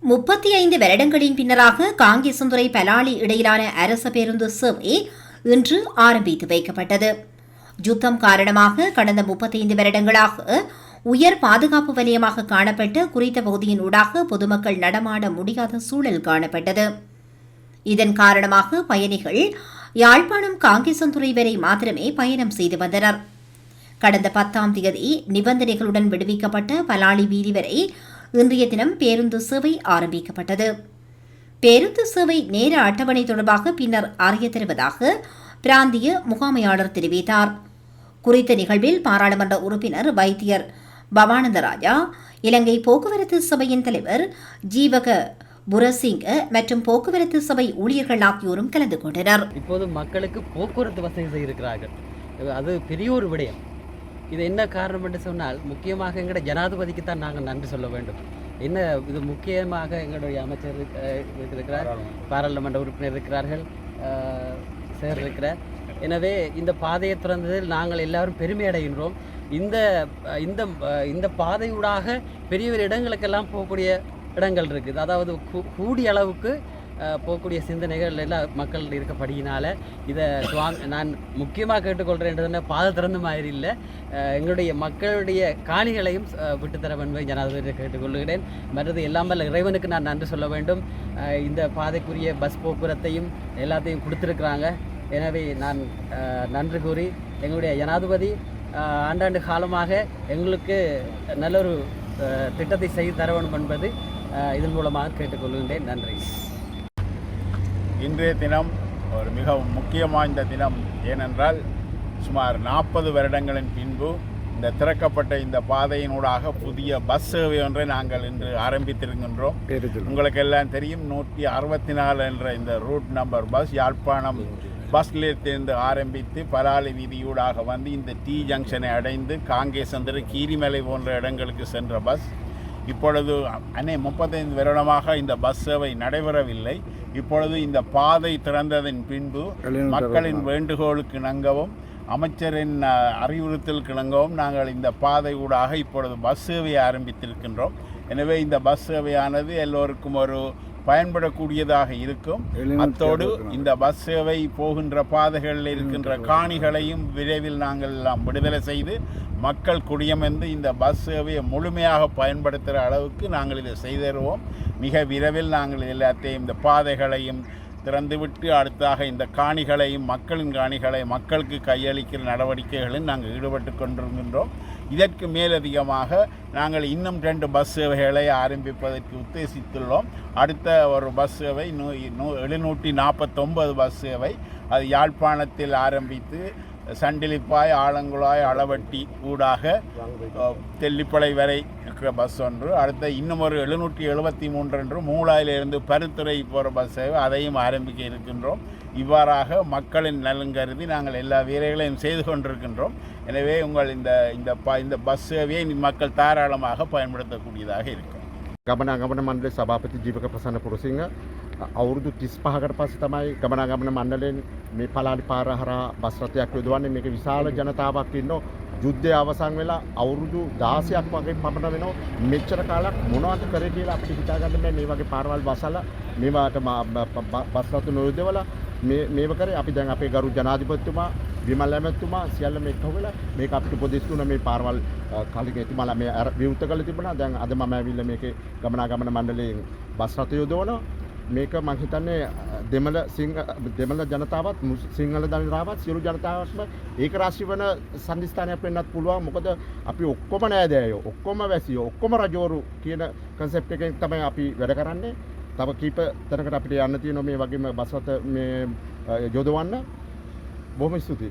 35 வருடங்களின் பின்னராக காங்கேசந்துறை பலாலி இடையிலான அரச பேருந்து சேவை இன்று ஆரம்பித்து வைக்கப்பட்டது. யுத்தம் காரணமாக கடந்த 35 வருடங்களாக உயர் பாதுகாப்பு வலயமாக காணப்பட்ட குறித்த பகுதியின் ஊடாக பொதுமக்கள் நடமாட முடியாத சூழல் காணப்பட்டது. இதன் காரணமாக பயணிகள் யாழ்ப்பாணம் காங்கேசந்துறை வரை மாத்திரமே பயணம் செய்து வந்தனர். கடந்த 10ஆம் தேதி நிபந்தனைகளுடன் விடுவிக்கப்பட்ட பலாலி வீதி வரை இன்றைய தினம் பேருந்து சேவை ஆரம்பிக்கப்பட்டது. பேருந்து சேவை நேர அட்டவணை தொடர்பாக பின்னர் அறிய தருவதாக பிராந்திய முகாமையாளர் தெரிவித்தார். குறித்த நிகழ்வில் பாராளுமன்ற உறுப்பினர் வைத்தியர் பவானந்த ராஜா, இலங்கை போக்குவரத்து சபையின் தலைவர் ஜீவக புரசிங்க மற்றும் போக்குவரத்து சபை ஊழியர்கள் ஆகியோரும் கலந்து கொண்டனர். இப்போது மக்களுக்கு போக்குவரத்து வசதி செய்திருக்கிறார்கள். அது பெரிய ஒரு விடயம். இது என்ன காரணம் என்று சொன்னால், முக்கியமாக எங்களுடைய ஜனாதிபதிக்கு தான் நாங்கள் நன்றி சொல்ல வேண்டும். என்ன இது முக்கியமாக எங்களுடைய அமைச்சர் இருக்கிறார், பாராளுமன்ற உறுப்பினர் இருக்கிறார்கள், சேர் இருக்கிறார். எனவே இந்த பாதையை திறந்ததில் நாங்கள் எல்லாரும் பெருமை அடைகின்றோம். இந்த இந்த இந்த பாதையூடாக பெரிய பெரிய இடங்களுக்கெல்லாம் போகக்கூடிய இடங்கள் இருக்குது. அதாவது கூடிய அளவுக்கு போகக்கூடிய சிந்தனைகள் எல்லாம் மக்கள் இருக்கப்படியினால இதை நான் முக்கியமாக கேட்டுக்கொள்கிறேன். பாதை திறந்த மாதிரி இல்லை, எங்களுடைய மக்களுடைய காணிகளையும் விட்டுத்தர வேண்டும் ஜனாதிபதியை கேட்டுக்கொள்கிறேன். மற்றது எல்லாமல் இறைவனுக்கு நான் நன்றி சொல்ல வேண்டும். இந்த பாதைக்குரிய பஸ் போக்குவரத்தையும் எல்லாத்தையும் கொடுத்துருக்குறாங்க. எனவே நான் நன்றி கூறி எங்களுடைய ஜனாதிபதி ஆண்டாண்டு காலமாக எங்களுக்கு நல்லொரு திட்டத்தை செய்து தர வேண்டும் என்பது இதன் மூலமாக கேட்டுக்கொள்கின்றேன். நன்றி. இன்றைய தினம் ஒரு மிக முக்கியமான தினம். ஏனென்றால் சுமார் 40 வருடங்களின் பின்பு இந்த திறக்கப்பட்ட இந்த பாதையினூடாக புதிய பஸ் சேவை ஒன்றை நாங்கள் இன்று ஆரம்பித்திருக்கின்றோம். உங்களுக்கு எல்லாம் தெரியும், 164 என்ற இந்த route number bus Yazhpanam bus நிலையத்திலிருந்து ஆரம்பித்து பலாலி வீதியூடாக வந்து இந்த டி ஜங்ஷனை அடைந்து காங்கேசந்துறை, கீரிமலை போன்ற இடங்களுக்கு சென்ற பஸ் இப்பொழுது 35 வருடமாக இந்த பஸ் சேவை நடைபெறவில்லை. இப்பொழுது இந்த பாதை திறந்ததன் பின்பு மக்களின் வேண்டுகோளுக்கு இணங்கவும் அமைச்சரின் அறிவுறுத்தலுக்கு இணங்கவும் நாங்கள் இந்த பாதை ஊடாக இப்பொழுது பஸ் சேவையை ஆரம்பித்திருக்கின்றோம். எனவே இந்த பஸ் சேவையானது எல்லோருக்கும் ஒரு பயன்படக்கூடியதாக இருக்கும். அத்தோடு இந்த பஸ் சேவை போகின்ற பாதைகளில் இருக்கின்ற காணிகளையும் விரைவில் நாங்கள் எல்லாம் விடுதலை செய்து மக்கள் குடியமர்ந்து இந்த பஸ் சேவையை முழுமையாக பயன்படுத்துகிற அளவுக்கு நாங்கள் இதை செய்தருவோம். மிக விரைவில் நாங்கள் எல்லாத்தையும் இந்த பாதைகளையும் திறந்துவிட்டு அடுத்தாக இந்த காணிகளையும் மக்களின் காணிகளை மக்களுக்கு கையளிக்கிற நடவடிக்கைகளில் நாங்கள் ஈடுபட்டு கொண்டிருக்கின்றோம். இதற்கு மேலதிகமாக நாங்கள் இன்னும் 2 பஸ் சேவைகளை ஆரம்பிப்பதற்கு உத்தேசித்துள்ளோம். அடுத்த ஒரு பஸ் சேவை 749 பஸ் சேவை, அது யாழ்ப்பாணத்தில் ஆரம்பித்து சண்டிலிப்பாய், ஆலங்குழாய், அளவட்டி ஊடாக தெல்லிப்பளை வரை இருக்கிற பஸ் ஒன்று. அடுத்த இன்னும் ஒரு 773 என்று மூளாயிலிருந்து பருத்துறை போகிற பஸ் சேவை, அதையும் ஆரம்பிக்க இருக்கின்றோம். இவ்வாறாக மக்களின் நலன் கருதி நாங்கள் எல்லா வேலைகளையும் செய்து கொண்டிருக்கின்றோம். எனவே உங்கள் இந்த பஸ் சேவையை மக்கள் தாராளமாக பயன்படுத்தக்கூடியதாக இருக்கும். ගමනාගමන මණ්ඩලයේ සභාපති ජීවක ප්‍රසන්න පුරසිංහ අවුරුදු 35කට පස්සේ තමයි ගමනාගමන මණ්ඩලයෙන් මේ පලාලි පාර හරහා බස් රථයක් යොදවන්නේ. මේක විශාල ජනතාවක් ඉන්නවා. යුද්ධය අවසන් වෙලා අවුරුදු 16ක් වගේ පමණ වෙනවා. මෙච්චර කාලයක් මොනවද කරේ කියලා අපිට හිතා ගන්න බෑ. මේ වගේ පාරවල් බසලා මේවට බස් රථ නොයොදවලා මේව කරේ. අපි දැන් අපේ ගරු ජනාධිපතිතුමා විමල් ඇමතිතුමා සියල්ලම එක්ක වෙලා මේක අපිට උපදෙස් දුන්නා. මේ පාරවල් කලින් එතුමාලා මේ විවෘත කළ තිබුණා. දැන් අද මම ඇවිල්ලා මේකේ ගමනාගමන මණ්ඩලයෙන් බස් රථ යොදවනවා. මේක මම හිතන්නේ දෙමළ ජනතාවත් සිංහල ජනතාවත් සියලු ජනතාවත්ම ඒක රාශි වෙන සම්දිස්ථානයක් වෙන්නත් පුළුවන්. මොකද අපි ඔක්කොම නෑදෑයෝ, ඔක්කොම වැසියෝ, ඔක්කොම රජවරු කියන කන්සෙප්ට් එකෙන් තමයි අපි වැඩ කරන්නේ. තව කීප තැනකට අපිට යන්න තියෙනවා මේ වගේම බස් රථ මේ යොදවන්න. බොහොම ස්තුතියි.